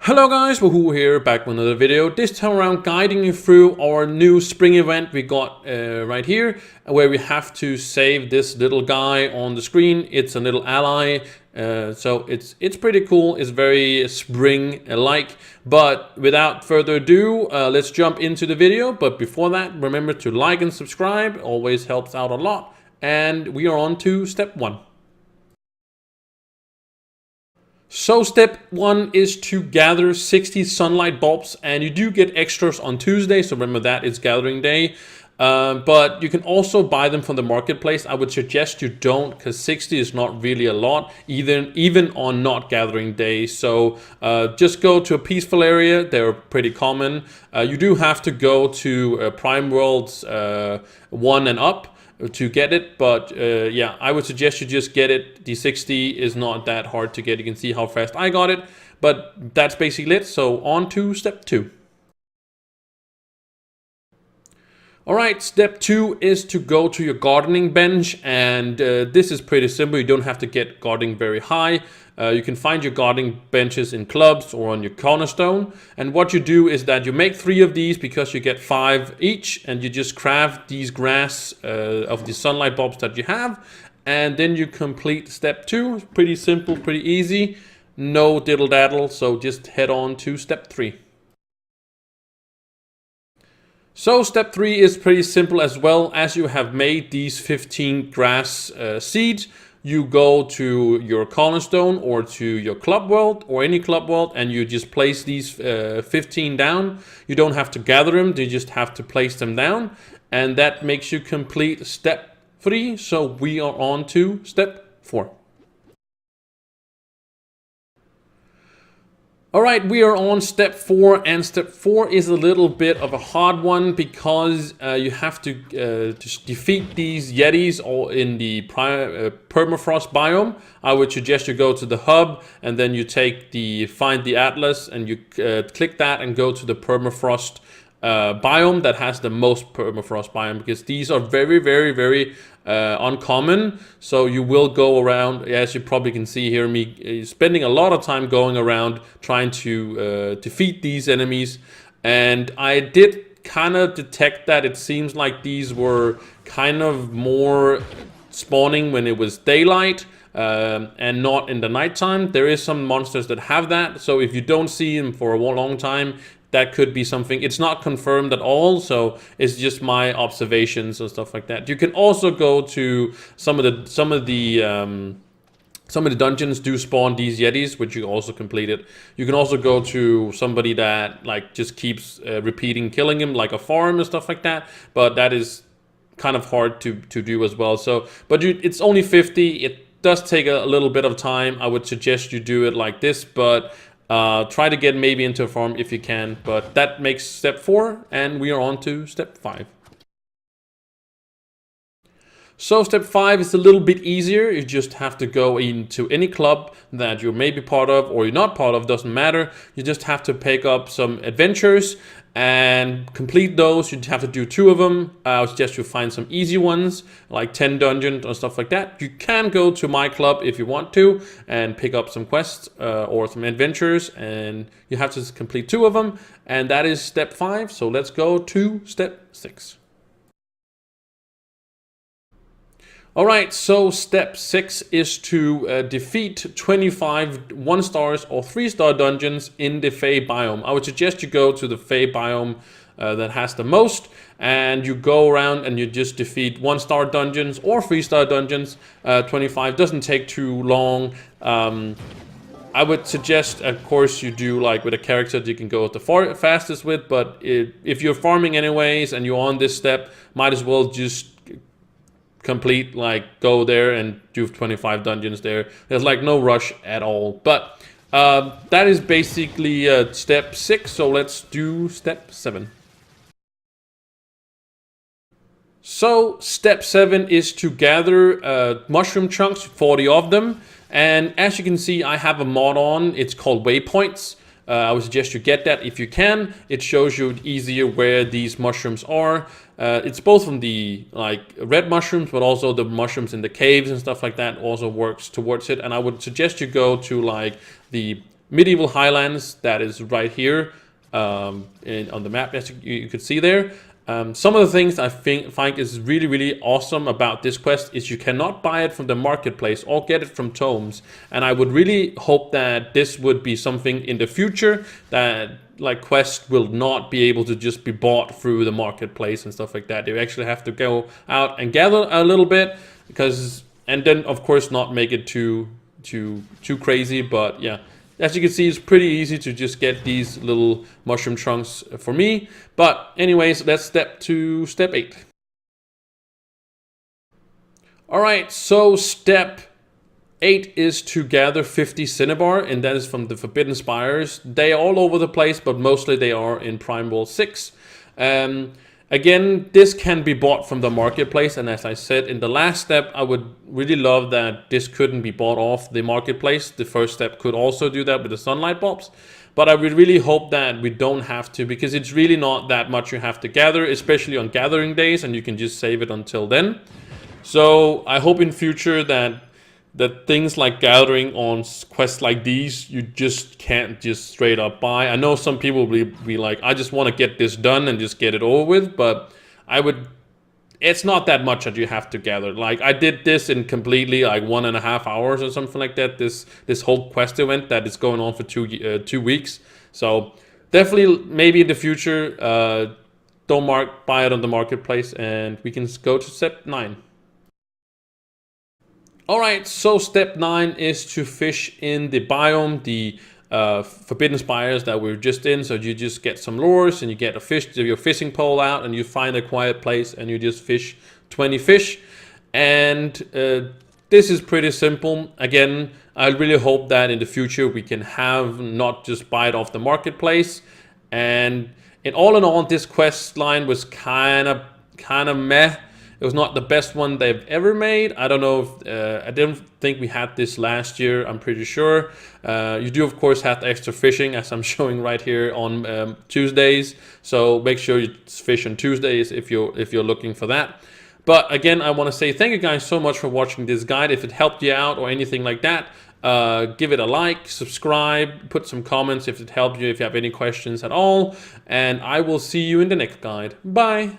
Hello guys, Wahoo here, back with another video. This time around guiding you through our new spring event we got right here, where we have to save this little guy on the screen. It's a little ally, so it's pretty cool. It's very spring-like. But without further ado, let's jump into the video. But before that, remember to like and subscribe. Always helps out a lot. And we are on to step 1. So step 1 is to gather 60 sunlight bulbs, and you do get extras on Tuesday, so remember that is gathering day. But you can also buy them from the marketplace. I would suggest you don't, because 60 is not really a lot, even on not gathering day. So just go to a peaceful area. They're pretty common. You do have to go to Prime Worlds 1 and up to get it, but yeah, I would suggest you just get it. The 60 is not that hard to get. You can see how fast I got it, but that's basically it. So on to step 2. Alright, step 2 is to go to your gardening bench, and this is pretty simple. You don't have to get gardening very high. You can find your gardening benches in clubs or on your cornerstone, and what you do is that you make 3 of these because you get 5 each, and you just craft these grass of the sunlight bulbs that you have, and then you complete step 2. It's pretty simple, pretty easy, no diddle daddle, so just head on to step 3. So step 3 is pretty simple as well. As you have made these 15 grass seeds, you go to your cornerstone or to your club world or any club world, and you just place these 15 down. You don't have to gather them, you just have to place them down, and that makes you complete step 3. So we are on to step 4. Alright, we are on step 4, and step 4 is a little bit of a hard one because you have to just defeat these Yetis all in the Permafrost biome. I would suggest you go to the hub, and then you find the atlas, and you click that and go to the Permafrost biome that has the most Permafrost biome, because these are very uncommon. So you will go around, as you probably can see here, me spending a lot of time going around trying to defeat these enemies, and I did kind of detect that it seems like these were kind of more spawning when it was daylight and not in the nighttime. There is some monsters that have that, so if you don't see them for a long time, that could be something. It's not confirmed at all, so it's just my observations and stuff like that. You can also go to some of the dungeons do spawn these Yetis, which you also completed. You can also go to somebody that like just keeps repeating killing him, like a farm and stuff like that. But that is kind of hard to do as well. So, but it's only 50. It does take a little bit of time. I would suggest you do it like this, but try to get maybe into a farm if you can, but that makes step 4, and we are on to step 5. So step 5 is a little bit easier. You just have to go into any club that you're maybe part of or you're not part of, doesn't matter. You just have to pick up some adventures and complete those. You have to do 2 of them. I would suggest you find some easy ones, like 10 dungeons or stuff like that. You can go to my club if you want to and pick up some quests or some adventures, and you have to complete 2 of them, and that is step 5. So let's go to step 6. Alright, so step 6 is to defeat 25 1-stars or 3-star dungeons in the Fae biome. I would suggest you go to the Fae biome that has the most, and you go around and you just defeat 1-star dungeons or 3-star dungeons. 25 doesn't take too long. I would suggest, of course, you do like with a character that you can go the fastest with, but if you're farming anyways and you're on this step, might as well just complete, like go there and do 25 dungeons there. There's like no rush at all, but that is basically step 6. So let's do step 7. So step 7 is to gather mushroom chunks, 40 of them, and as you can see, I have a mod on. It's called waypoints. I would suggest you get that if you can. It shows you easier where these mushrooms are. It's both from the like red mushrooms, but also the mushrooms in the caves and stuff like that also works towards it. And I would suggest you go to like the medieval highlands that is right here on the map, as you could see there. Some of the things I find is really awesome about this quest is you cannot buy it from the marketplace or get it from tomes, and I would really hope that this would be something in the future that like quests will not be able to just be bought through the marketplace and stuff like that. You actually have to go out and gather a little bit, because, and then of course not make it too crazy. But yeah, as you can see, it's pretty easy to just get these little mushroom trunks for me. But anyways, let's step to step 8. All right, so step 8 is to gather 50 Cinnabar, and that is from the Forbidden Spires. They are all over the place, but mostly they are in Prime World 6. Again, this can be bought from the marketplace, and as I said in the last step, I would really love that this couldn't be bought off the marketplace. The first step could also do that with the sunlight bulbs, but I would really hope that we don't have to, because it's really not that much you have to gather, especially on gathering days, and you can just save it until then. So I hope in future that things like gathering on quests like these, you just can't just straight up buy. I know some people will be like, I just want to get this done and just get it over with, but it's not that much that you have to gather. Like, I did this in completely like 1.5 hours or something like that, this whole quest event that is going on for 2 weeks. So definitely, maybe in the future, don't buy it on the marketplace, and we can go to step 9. Alright, so step 9 is to fish in the biome, the Forbidden Spires that we're just in. So you just get some lures and you get your fishing pole out, and you find a quiet place and you just fish 20 fish. And this is pretty simple. Again, I really hope that in the future we can have not just buy it off the marketplace. And in all, this quest line was kind of meh. It was not the best one they've ever made. I don't know if, I didn't think we had this last year, I'm pretty sure. You do of course have extra fishing, as I'm showing right here on Tuesdays. So make sure you fish on Tuesdays if you're looking for that. But again, I want to say thank you guys so much for watching this guide. If it helped you out or anything like that, give it a like, subscribe, put some comments if it helped you, if you have any questions at all. And I will see you in the next guide. Bye!